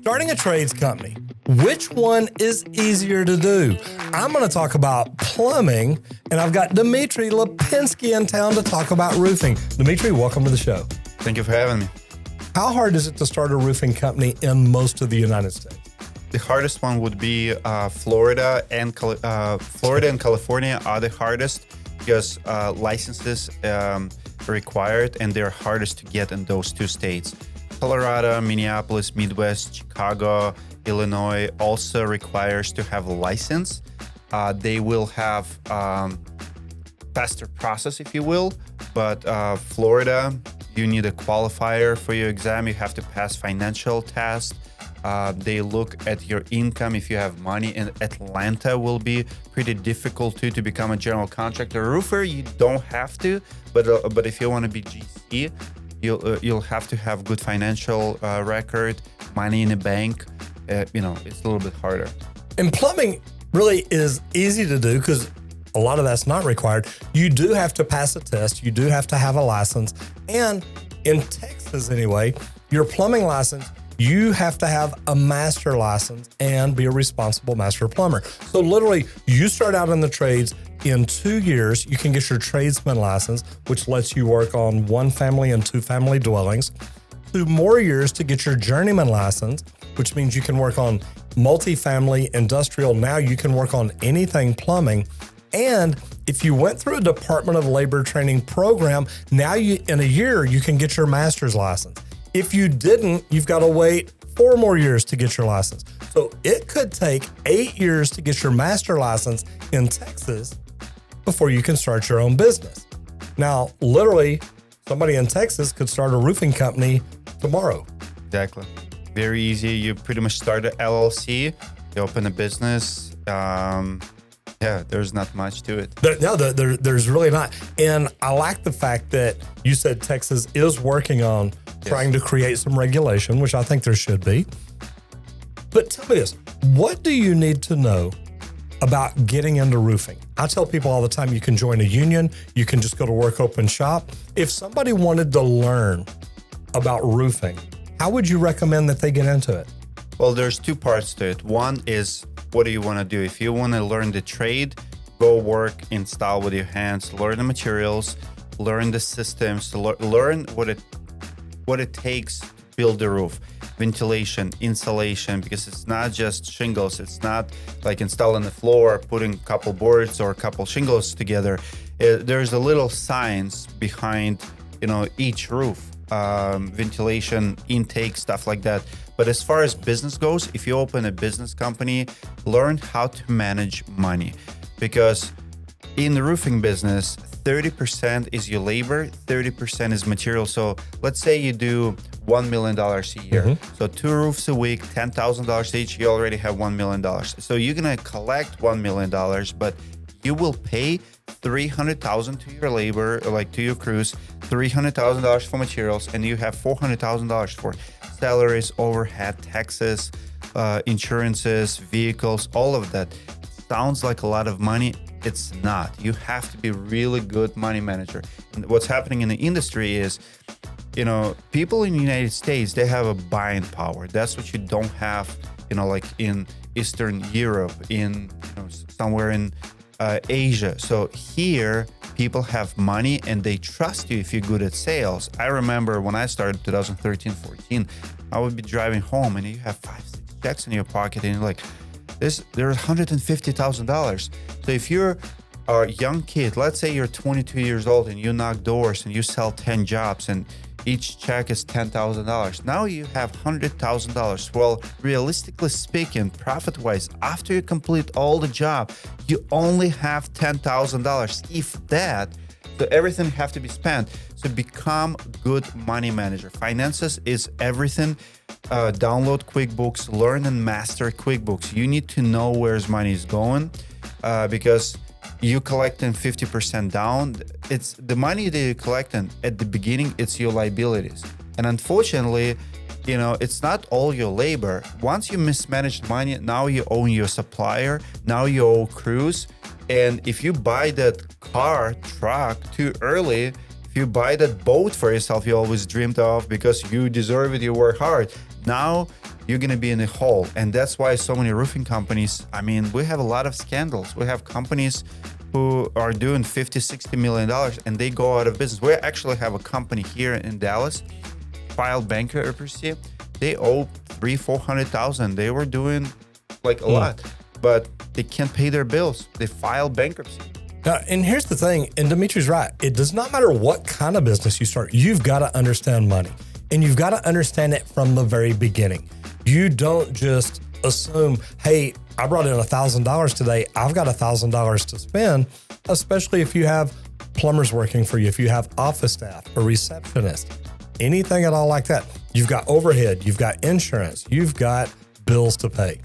Starting a trades company, which one is easier to do? I'm going to talk about plumbing, and I've got Dmitry Lipinski in town to talk about roofing. Dmitry, welcome to the show. Thank you for having me. How hard is it to start a roofing company in most of the United States? The hardest one would be Florida and California are the hardest because licenses are required and they're hardest to get in those two states. Colorado, Minneapolis, Midwest, Chicago, Illinois also requires to have a license. They will have faster process, if you will, but Florida, you need a qualifier for your exam. You have to pass financial test. They look at your income. If you have money in Atlanta, will be pretty difficult to become a general contractor. Roofer, you don't have to, but if you want to be GC, you'll have to have good financial record, money in the bank. It's a little bit harder. And plumbing really is easy to do because a lot of that's not required. You do have to pass a test. You do have to have a license. And in Texas anyway, your plumbing license, you have to have a master license and be a responsible master plumber. So literally, you start out in the trades. In 2 years, you can get your tradesman license, which lets you work on one family and two family dwellings. 2 more years to get your journeyman license, which means you can work on multifamily, industrial. Now you can work on anything plumbing. And if you went through a Department of Labor training program, now in a year, you can get your master's license. If you didn't, you've got to wait 4 more years to get your license. So it could take 8 years to get your master license in Texas before you can start your own business. Now, literally, somebody in Texas could start a roofing company tomorrow. Exactly. Very easy. You pretty much start an LLC, you open a business. There's not much to it. There's really not. And I like the fact that you said Texas is working on trying to create some regulation, which I think there should be. But tell me this, what do you need to know about getting into roofing? I tell people all the time, you can join a union, you can just go to work, open shop. If somebody wanted to learn about roofing, how would you recommend that they get into it? Well, there's 2 parts to it. One is, what do you want to do? If you want to learn the trade, go work, install with your hands, learn the materials, learn the systems, learn what it takes to build the roof. Ventilation, insulation, because it's not just shingles. It's not like installing the floor, putting a couple boards or a couple shingles together. There's a little science behind, each roof, ventilation, intake, stuff like that. But as far as business goes, if you open a business company, learn how to manage money, because in the roofing business, 30% is your labor, 30% is material. So let's say you do $1 million a year. Mm-hmm. So 2 roofs a week, $10,000 each, you already have $1 million. So you're going to collect $1 million, but you will pay $300,000 to your labor, like to your crews, $300,000 for materials, and you have $400,000 for salaries, overhead, taxes, insurances, vehicles, all of that. Sounds like a lot of money. It's not. You have to be really good money manager. And what's happening in the industry is, people in the United States, they have a buying power. That's what you don't have, like in Eastern Europe, in somewhere in Asia. So here, people have money and they trust you if you're good at sales. I remember when I started 2013, 14, I would be driving home and you have 5-6 checks in your pocket and you're like, there's $150,000. So if you're a young kid, let's say you're 22 years old and you knock doors and you sell 10 jobs and each check is $10,000. Now you have $100,000. Well, realistically speaking, profit-wise, after you complete all the job, you only have $10,000, if that. So everything have to be spent. So become good money manager. Finances is everything. Download QuickBooks, learn and master QuickBooks. You need to know where money is going because you collecting 50% down. It's the money that you're collecting at the beginning, it's your liabilities. And unfortunately, it's not all your labor. Once you mismanaged money, now you own your supplier, now you owe crews. And if you buy that car, truck too early, if you buy that boat for yourself you always dreamed of because you deserve it, you work hard, now you're going to be in a hole. And that's why so many roofing companies, I mean, we have a lot of scandals. We have companies who are doing $50-60 million and they go out of business. We actually have a company here in Dallas, filed bankruptcy. They owe $300,000-400,000. They were doing like a lot, but they can't pay their bills. They filed bankruptcy. And here's the thing, and Dmitry's right. It does not matter what kind of business you start. You've got to understand money, and you've got to understand it from the very beginning. You don't just assume, hey, I brought in $1,000 today. I've got $1,000 to spend, especially if you have plumbers working for you, if you have office staff, a receptionist, anything at all like that. You've got overhead, you've got insurance, you've got bills to pay.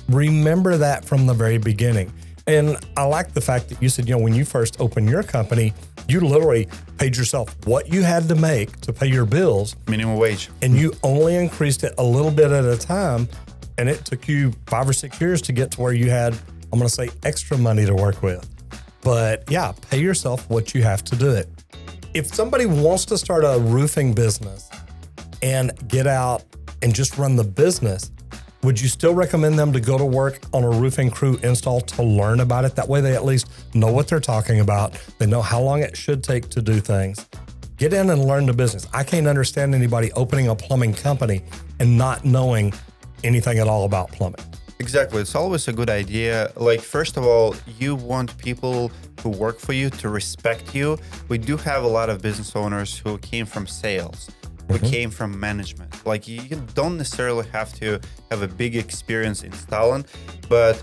Remember that from the very beginning. And I like the fact that you said, when you first opened your company, you literally paid yourself what you had to make to pay your bills. Minimum wage. And you only increased it a little bit at a time. And it took you 5 or 6 years to get to where you had, I'm going to say, extra money to work with. But yeah, pay yourself what you have to do it. If somebody wants to start a roofing business and get out and just run the business, would you still recommend them to go to work on a roofing crew install to learn about it? That way they at least know what they're talking about. They know how long it should take to do things. Get in and learn the business. I can't understand anybody opening a plumbing company and not knowing anything at all about plumbing. Exactly. It's always a good idea. Like, first of all, you want people who work for you to respect you. We do have a lot of business owners who came from sales. We came from management. Like, you don't necessarily have to have a big experience installing, but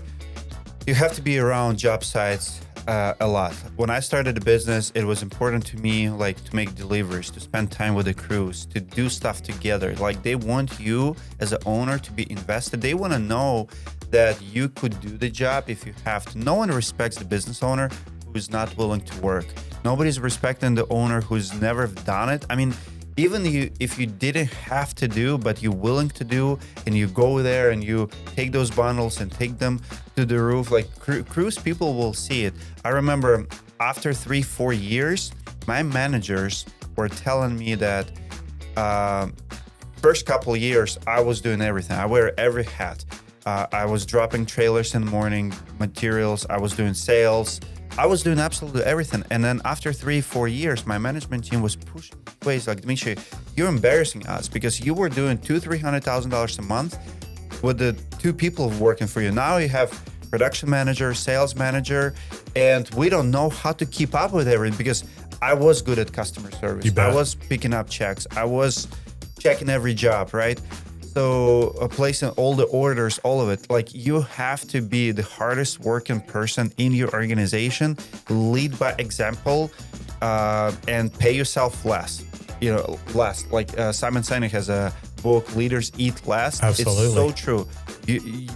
you have to be around job sites a lot. When I started a business, it was important to me, like, to make deliveries, to spend time with the crews, to do stuff together. Like, they want you as an owner to be invested. They want to know that you could do the job if you have to. No one respects the business owner who is not willing to work. Nobody's respecting the owner who's never done it. I mean, even if you didn't have to do, but you're willing to do, and you go there and you take those bundles and take them to the roof, like, cruise people will see it. I remember after 3-4 years, my managers were telling me that first couple of years, I was doing everything. I wear every hat. I was dropping trailers in the morning, materials. I was doing sales. I was doing absolutely everything. And then after 3-4 years, my management team was pushing ways like, Dmitry, you're embarrassing us because you were doing $200,000-300,000 a month with the 2 people working for you. Now you have production manager, sales manager, and we don't know how to keep up with everything because I was good at customer service. I was picking up checks. I was checking every job, right? So placing all the orders, all of it, like, you have to be the hardest working person in your organization, lead by example, and pay yourself less. Less. Like Simon Sinek has a book, Leaders Eat Less. Absolutely. It's so true.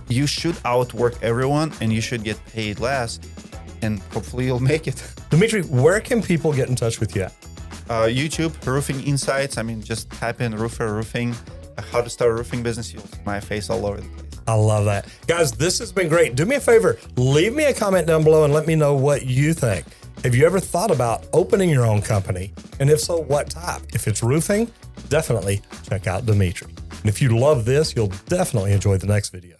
You should outwork everyone and you should get paid less, and hopefully you'll make it. Dmitry, where can people get in touch with you at? YouTube, Roofing Insights. I mean, just type in roofer roofing. How to start a roofing business, you'll see my face all over the place. I love that. Guys, this has been great. Do me a favor, leave me a comment down below and let me know what you think. Have you ever thought about opening your own company? And if so, what type? If it's roofing, definitely check out Dmitry. And if you love this, you'll definitely enjoy the next video.